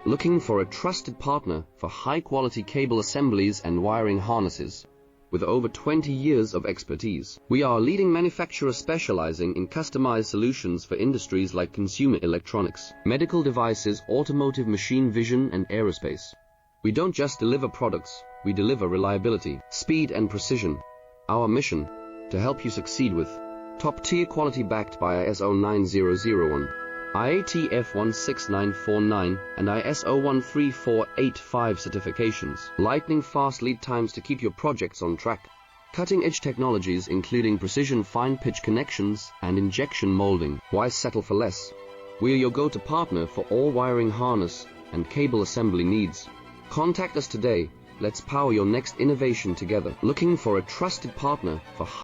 Looking for a trusted partner for high-quality cable assemblies and wiring harnesses? With over 20 years of expertise, we are a leading manufacturer specializing in customized solutions for industries like consumer electronics, medical devices, automotive, machine vision, and aerospace. We don't just deliver products, we deliver reliability, speed, and precision. Our mission: to help you succeed with top-tier quality backed by ISO 9001, IATF 16949, and ISO 13485 certifications. Lightning-fast lead times to keep your projects on track. Cutting-edge technologies including precision fine-pitch connections and injection molding. Why settle for less? We are your go-to partner for all wiring harness and cable assembly needs. Contact us today. Let's power your next innovation together. Looking for a trusted partner for